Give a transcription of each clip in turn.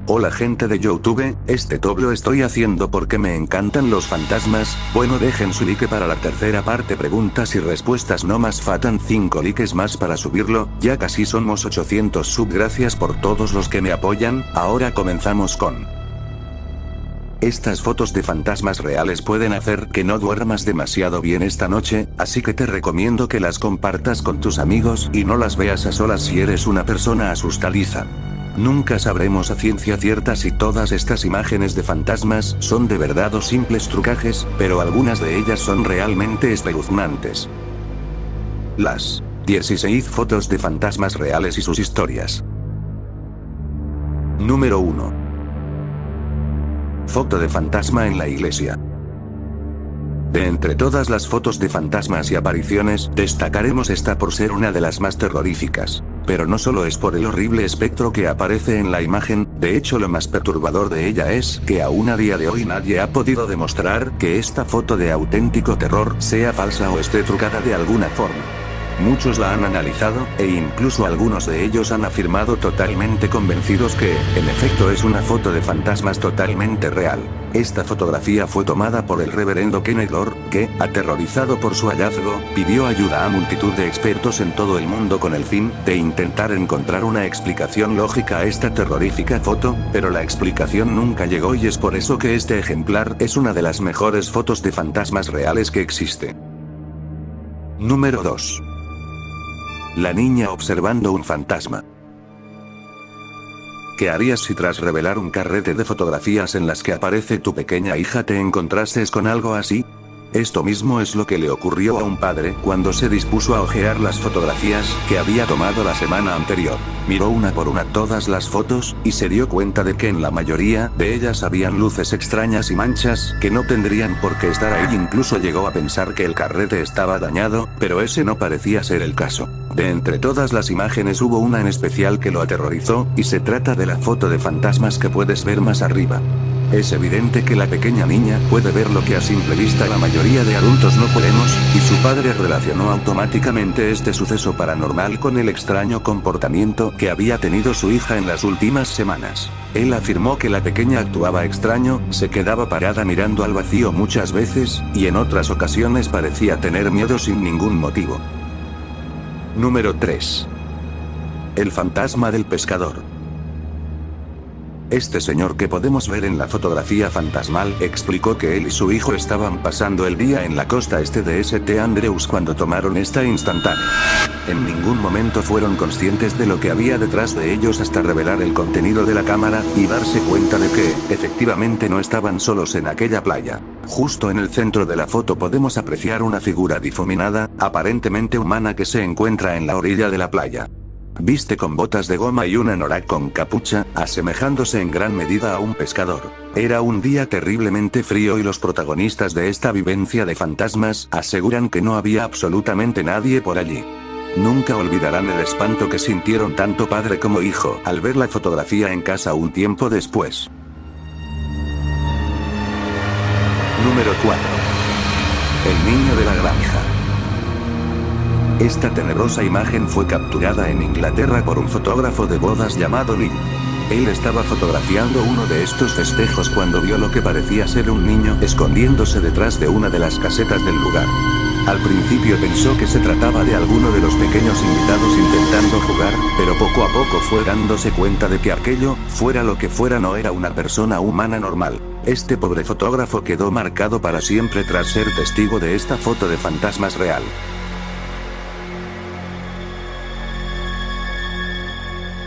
Hola gente de YouTube, este top lo estoy haciendo porque me encantan los fantasmas. Bueno, dejen su like para la tercera parte, preguntas y respuestas, no más faltan 5 likes más para subirlo, ya casi somos 800 sub, gracias por todos los que me apoyan. Ahora comenzamos con... Estas fotos de fantasmas reales pueden hacer que no duermas demasiado bien esta noche, así que te recomiendo que las compartas con tus amigos y no las veas a solas si eres una persona asustadiza. Nunca sabremos a ciencia cierta si todas estas imágenes de fantasmas son de verdad o simples trucajes, pero algunas de ellas son realmente espeluznantes. Las 16 fotos de fantasmas reales y sus historias. Número 1. Foto de fantasma en la iglesia. De entre todas las fotos de fantasmas y apariciones, destacaremos esta por ser una de las más terroríficas. Pero no solo es por el horrible espectro que aparece en la imagen, de hecho lo más perturbador de ella es que aún a día de hoy nadie ha podido demostrar que esta foto de auténtico terror sea falsa o esté trucada de alguna forma. Muchos la han analizado, e incluso algunos de ellos han afirmado totalmente convencidos que, en efecto, es una foto de fantasmas totalmente real. Esta fotografía fue tomada por el reverendo Kenneth Lord, que, aterrorizado por su hallazgo, pidió ayuda a multitud de expertos en todo el mundo con el fin de intentar encontrar una explicación lógica a esta terrorífica foto, pero la explicación nunca llegó y es por eso que este ejemplar es una de las mejores fotos de fantasmas reales que existe. Número 2. La niña observando un fantasma. ¿Qué harías si tras revelar un carrete de fotografías en las que aparece tu pequeña hija te encontrases con algo así? Esto mismo es lo que le ocurrió a un padre cuando se dispuso a hojear las fotografías que había tomado la semana anterior. Miró una por una todas las fotos, y se dio cuenta de que en la mayoría de ellas habían luces extrañas y manchas que no tendrían por qué estar ahí. Incluso llegó a pensar que el carrete estaba dañado, pero ese no parecía ser el caso. De entre todas las imágenes hubo una en especial que lo aterrorizó, y se trata de la foto de fantasmas que puedes ver más arriba. Es evidente que la pequeña niña puede ver lo que a simple vista la mayoría de adultos no podemos, y su padre relacionó automáticamente este suceso paranormal con el extraño comportamiento que había tenido su hija en las últimas semanas. Él afirmó que la pequeña actuaba extraño, se quedaba parada mirando al vacío muchas veces, y en otras ocasiones parecía tener miedo sin ningún motivo. Número 3. El fantasma del pescador. Este señor que podemos ver en la fotografía fantasmal explicó que él y su hijo estaban pasando el día en la costa este de St. Andrews cuando tomaron esta instantánea. En ningún momento fueron conscientes de lo que había detrás de ellos hasta revelar el contenido de la cámara y darse cuenta de que, efectivamente, no estaban solos en aquella playa. Justo en el centro de la foto podemos apreciar una figura difuminada, aparentemente humana, que se encuentra en la orilla de la playa. Viste con botas de goma y un anorak con capucha, asemejándose en gran medida a un pescador. Era un día terriblemente frío y los protagonistas de esta vivencia de fantasmas aseguran que no había absolutamente nadie por allí. Nunca olvidarán el espanto que sintieron tanto padre como hijo al ver la fotografía en casa un tiempo después. Número 4. El niño de la granja. Esta tenebrosa imagen fue capturada en Inglaterra por un fotógrafo de bodas llamado Lee. Él estaba fotografiando uno de estos festejos cuando vio lo que parecía ser un niño escondiéndose detrás de una de las casetas del lugar. Al principio pensó que se trataba de alguno de los pequeños invitados intentando jugar, pero poco a poco fue dándose cuenta de que aquello, fuera lo que fuera, no era una persona humana normal. Este pobre fotógrafo quedó marcado para siempre tras ser testigo de esta foto de fantasmas real.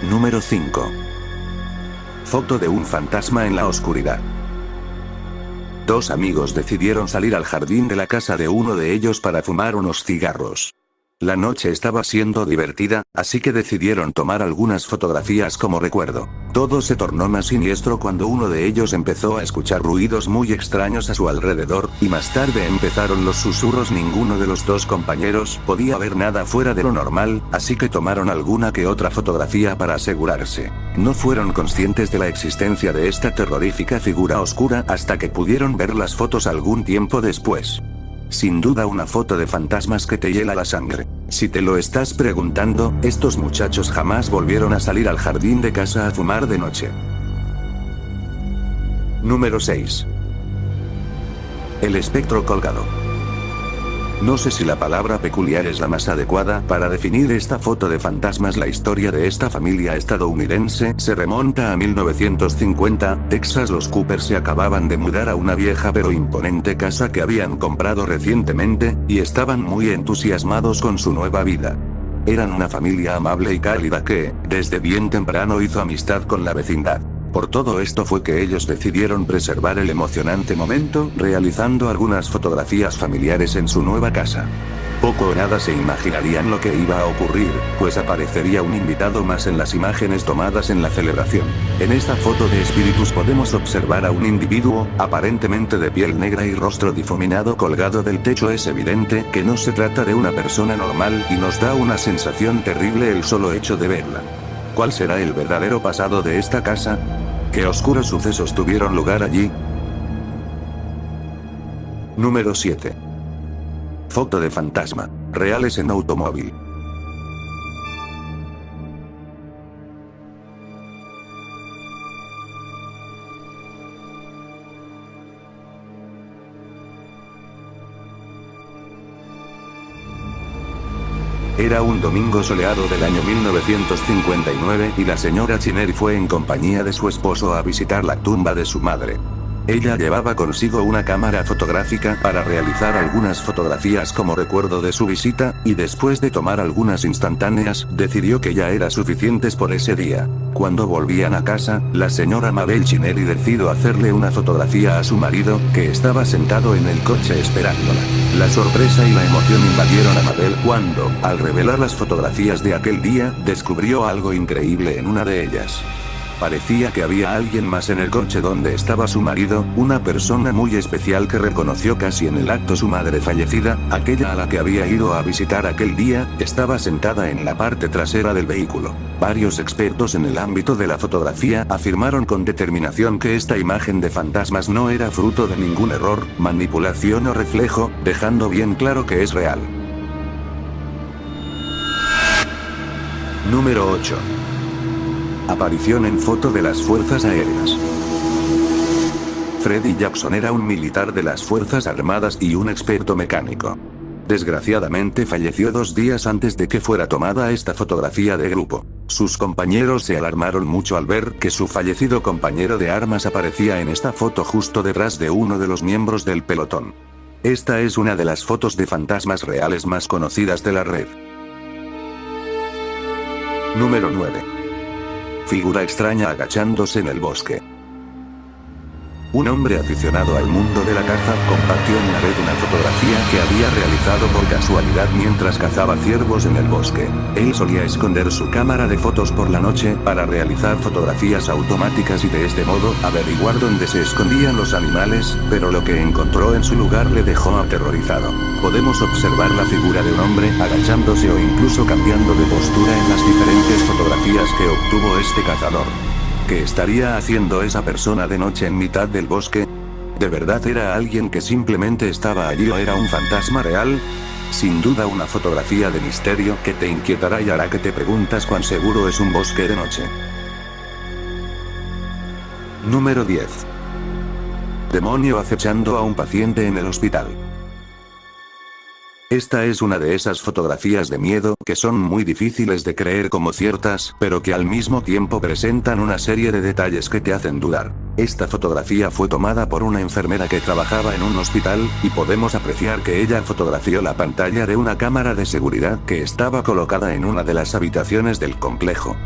Número 5. Foto de un fantasma en la oscuridad. Dos amigos decidieron salir al jardín de la casa de uno de ellos para fumar unos cigarros. La noche estaba siendo divertida, así que decidieron tomar algunas fotografías como recuerdo. Todo se tornó más siniestro cuando uno de ellos empezó a escuchar ruidos muy extraños a su alrededor, y más tarde empezaron los susurros. Ninguno de los dos compañeros podía ver nada fuera de lo normal, así que tomaron alguna que otra fotografía para asegurarse. No fueron conscientes de la existencia de esta terrorífica figura oscura hasta que pudieron ver las fotos algún tiempo después. Sin duda una foto de fantasmas que te hiela la sangre. Si te lo estás preguntando, estos muchachos jamás volvieron a salir al jardín de casa a fumar de noche. Número 6. El espectro colgado. No sé si la palabra peculiar es la más adecuada para definir esta foto de fantasmas. La historia de esta familia estadounidense se remonta a 1950, Texas. Los Cooper se acababan de mudar a una vieja pero imponente casa que habían comprado recientemente, y estaban muy entusiasmados con su nueva vida. Eran una familia amable y cálida que, desde bien temprano, hizo amistad con la vecindad. Por todo esto fue que ellos decidieron preservar el emocionante momento, realizando algunas fotografías familiares en su nueva casa. Poco o nada se imaginarían lo que iba a ocurrir, pues aparecería un invitado más en las imágenes tomadas en la celebración. En esta foto de espíritus podemos observar a un individuo, aparentemente de piel negra y rostro difuminado, colgado del techo. Es evidente que no se trata de una persona normal y nos da una sensación terrible el solo hecho de verla. ¿Cuál será el verdadero pasado de esta casa? ¿Qué oscuros sucesos tuvieron lugar allí? Número 7. Foto de fantasma. Reales en automóvil. Era un domingo soleado del año 1959 y la señora Chineri fue en compañía de su esposo a visitar la tumba de su madre. Ella llevaba consigo una cámara fotográfica para realizar algunas fotografías como recuerdo de su visita, y después de tomar algunas instantáneas, decidió que ya era suficientes por ese día. Cuando volvían a casa, la señora Mabel Chineri decidió hacerle una fotografía a su marido, que estaba sentado en el coche esperándola. La sorpresa y la emoción invadieron a Mabel cuando, al revelar las fotografías de aquel día, descubrió algo increíble en una de ellas. Parecía que había alguien más en el coche donde estaba su marido, una persona muy especial que reconoció casi en el acto su madre fallecida, aquella a la que había ido a visitar aquel día, estaba sentada en la parte trasera del vehículo. Varios expertos en el ámbito de la fotografía afirmaron con determinación que esta imagen de fantasmas no era fruto de ningún error, manipulación o reflejo, dejando bien claro que es real. Número 8. Aparición en foto de las Fuerzas Aéreas. Freddie Jackson era un militar de las Fuerzas Armadas y un experto mecánico. Desgraciadamente falleció 2 días antes de que fuera tomada esta fotografía de grupo. Sus compañeros se alarmaron mucho al ver que su fallecido compañero de armas aparecía en esta foto justo detrás de uno de los miembros del pelotón. Esta es una de las fotos de fantasmas reales más conocidas de la red. Número 9. Figura extraña agachándose en el bosque. Un hombre aficionado al mundo de la caza compartió en la red una fotografía que había realizado por casualidad mientras cazaba ciervos en el bosque. Él solía esconder su cámara de fotos por la noche para realizar fotografías automáticas y de este modo averiguar dónde se escondían los animales, pero lo que encontró en su lugar le dejó aterrorizado. Podemos observar la figura de un hombre agachándose o incluso cambiando de postura en las diferentes fotografías que obtuvo este cazador. ¿Qué estaría haciendo esa persona de noche en mitad del bosque? ¿De verdad era alguien que simplemente estaba allí o era un fantasma real? Sin duda una fotografía de misterio que te inquietará y hará que te preguntas cuán seguro es un bosque de noche. Número 10. Demonio acechando a un paciente en el hospital. Esta es una de esas fotografías de miedo que son muy difíciles de creer como ciertas, pero que al mismo tiempo presentan una serie de detalles que te hacen dudar. Esta fotografía fue tomada por una enfermera que trabajaba en un hospital, y podemos apreciar que ella fotografió la pantalla de una cámara de seguridad que estaba colocada en una de las habitaciones del complejo.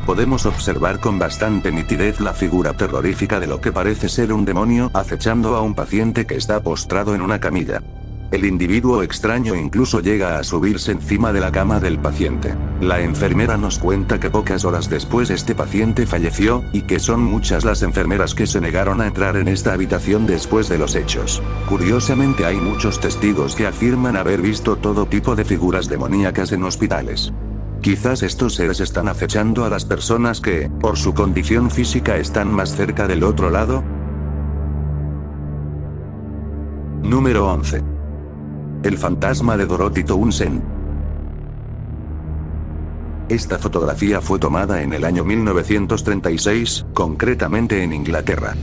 Podemos observar con bastante nitidez la figura terrorífica de lo que parece ser un demonio acechando a un paciente que está postrado en una camilla. El individuo extraño incluso llega a subirse encima de la cama del paciente. La enfermera nos cuenta que pocas horas después este paciente falleció, y que son muchas las enfermeras que se negaron a entrar en esta habitación después de los hechos. Curiosamente hay muchos testigos que afirman haber visto todo tipo de figuras demoníacas en hospitales. Quizás estos seres están acechando a las personas que, por su condición física, están más cerca del otro lado. Número 11. El fantasma de Dorothy Townsend. Esta fotografía fue tomada en el año 1936, concretamente en Inglaterra.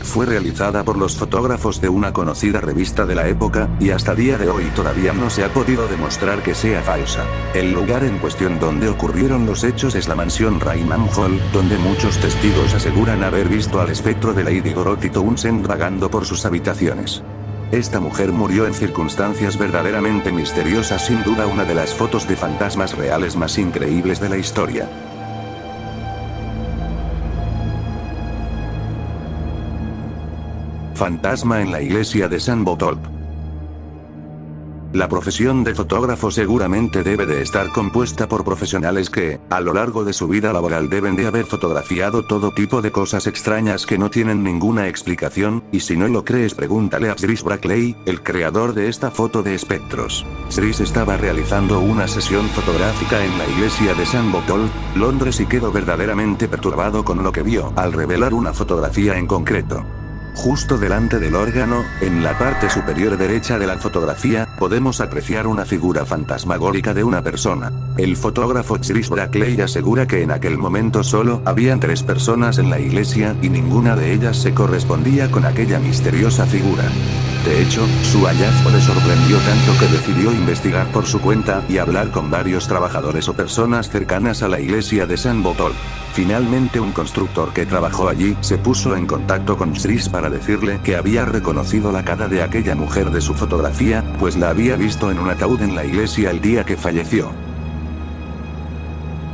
fue realizada por los fotógrafos de una conocida revista de la época, y hasta día de hoy todavía no se ha podido demostrar que sea falsa. El lugar en cuestión donde ocurrieron los hechos es la mansión Raynham Hall, donde muchos testigos aseguran haber visto al espectro de Lady Dorothy Townsend vagando por sus habitaciones. Esta mujer murió en circunstancias verdaderamente misteriosas, sin duda una de las fotos de fantasmas reales más increíbles de la historia. Fantasma en la iglesia de St. Botolph. La profesión de fotógrafo seguramente debe de estar compuesta por profesionales que, a lo largo de su vida laboral, deben de haber fotografiado todo tipo de cosas extrañas que no tienen ninguna explicación, y si no lo crees pregúntale a Chris Brackley, el creador de esta foto de espectros. Chris estaba realizando una sesión fotográfica en la iglesia de St. Botolph, Londres, y quedó verdaderamente perturbado con lo que vio al revelar una fotografía en concreto. Justo delante del órgano, en la parte superior derecha de la fotografía, podemos apreciar una figura fantasmagórica de una persona. El fotógrafo Chris Brackley asegura que en aquel momento solo habían 3 personas en la iglesia y ninguna de ellas se correspondía con aquella misteriosa figura. De hecho, su hallazgo le sorprendió tanto que decidió investigar por su cuenta y hablar con varios trabajadores o personas cercanas a la iglesia de St. Botolph. Finalmente, un constructor que trabajó allí se puso en contacto con Chris para decirle que había reconocido la cara de aquella mujer de su fotografía, pues la había visto en un ataúd en la iglesia el día que falleció.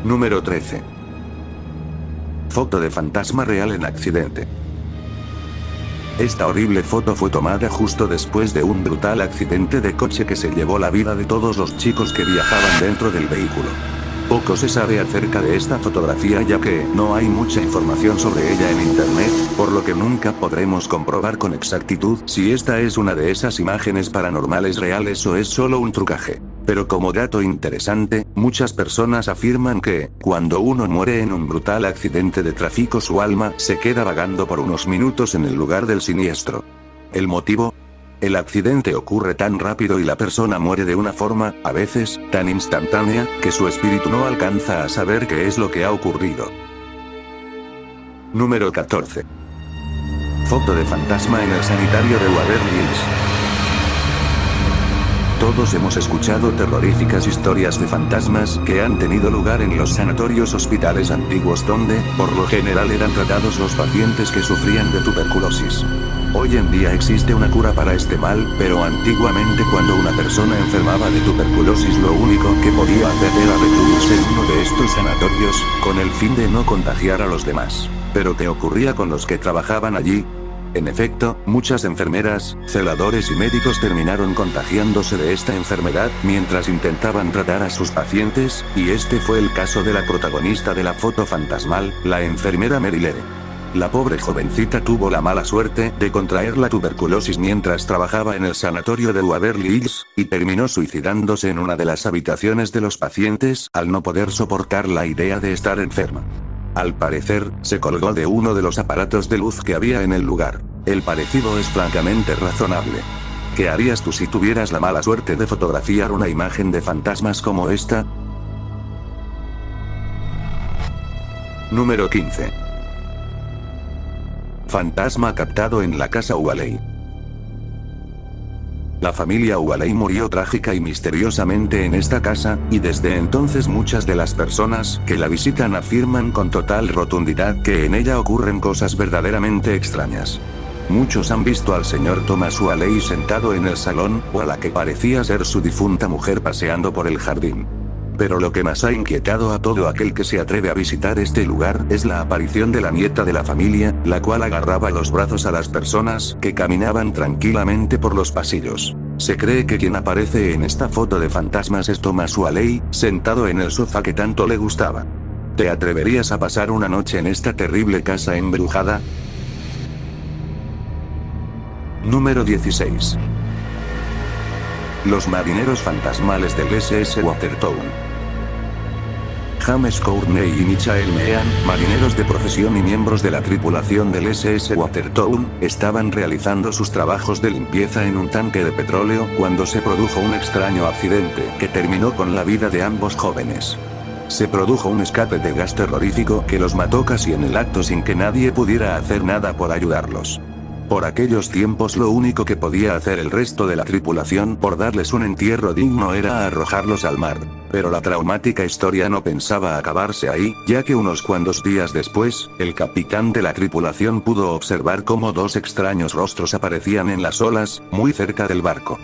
Número 13. Foto de fantasma real en accidente. Esta horrible foto fue tomada justo después de un brutal accidente de coche que se llevó la vida de todos los chicos que viajaban dentro del vehículo. Poco se sabe acerca de esta fotografía, ya que no hay mucha información sobre ella en internet, por lo que nunca podremos comprobar con exactitud si esta es una de esas imágenes paranormales reales o es solo un trucaje. Pero como dato interesante, muchas personas afirman que, cuando uno muere en un brutal accidente de tráfico, su alma se queda vagando por unos minutos en el lugar del siniestro. ¿El motivo? El accidente ocurre tan rápido y la persona muere de una forma, a veces, tan instantánea, que su espíritu no alcanza a saber qué es lo que ha ocurrido. Número 14. Foto de fantasma en el sanitario de Waverly Hills. Todos hemos escuchado terroríficas historias de fantasmas que han tenido lugar en los sanatorios hospitales antiguos donde, por lo general, eran tratados los pacientes que sufrían de tuberculosis. Hoy en día existe una cura para este mal, pero antiguamente, cuando una persona enfermaba de tuberculosis, lo único que podía hacer era recluirse en uno de estos sanatorios, con el fin de no contagiar a los demás. ¿Pero qué ocurría con los que trabajaban allí? En efecto, muchas enfermeras, celadores y médicos terminaron contagiándose de esta enfermedad mientras intentaban tratar a sus pacientes, y este fue el caso de la protagonista de la foto fantasmal, la enfermera Mary Lere. La pobre jovencita tuvo la mala suerte de contraer la tuberculosis mientras trabajaba en el sanatorio de Waverly Hills, y terminó suicidándose en una de las habitaciones de los pacientes al no poder soportar la idea de estar enferma. Al parecer, se colgó de uno de los aparatos de luz que había en el lugar. El parecido es francamente razonable. ¿Qué harías tú si tuvieras la mala suerte de fotografiar una imagen de fantasmas como esta? Número 15. Fantasma captado en la casa Waley. La familia Waley murió trágica y misteriosamente en esta casa, y desde entonces muchas de las personas que la visitan afirman con total rotundidad que en ella ocurren cosas verdaderamente extrañas. Muchos han visto al señor Thomas Waley sentado en el salón, o a la que parecía ser su difunta mujer paseando por el jardín. Pero lo que más ha inquietado a todo aquel que se atreve a visitar este lugar es la aparición de la nieta de la familia, la cual agarraba los brazos a las personas que caminaban tranquilamente por los pasillos. Se cree que quien aparece en esta foto de fantasmas es Thomas Waley, sentado en el sofá que tanto le gustaba. ¿Te atreverías a pasar una noche en esta terrible casa embrujada? Número 16. Los marineros fantasmales del SS Watertown. James Courtney y Michael Meehan, marineros de profesión y miembros de la tripulación del SS Watertown, estaban realizando sus trabajos de limpieza en un tanque de petróleo cuando se produjo un extraño accidente que terminó con la vida de ambos jóvenes. Se produjo un escape de gas terrorífico que los mató casi en el acto sin que nadie pudiera hacer nada por ayudarlos. Por aquellos tiempos lo único que podía hacer el resto de la tripulación por darles un entierro digno era arrojarlos al mar. Pero la traumática historia no pensaba acabarse ahí, ya que unos cuantos días después, el capitán de la tripulación pudo observar cómo dos extraños rostros aparecían en las olas, muy cerca del barco.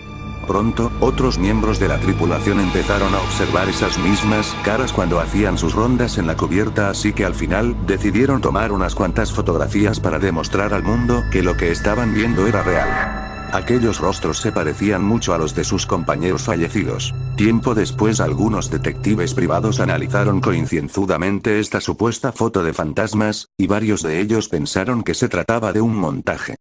Pronto, otros miembros de la tripulación empezaron a observar esas mismas caras cuando hacían sus rondas en la cubierta, así que al final, decidieron tomar unas cuantas fotografías para demostrar al mundo que lo que estaban viendo era real. Aquellos rostros se parecían mucho a los de sus compañeros fallecidos. Tiempo después algunos detectives privados analizaron coincienzudamente esta supuesta foto de fantasmas, y varios de ellos pensaron que se trataba de un montaje.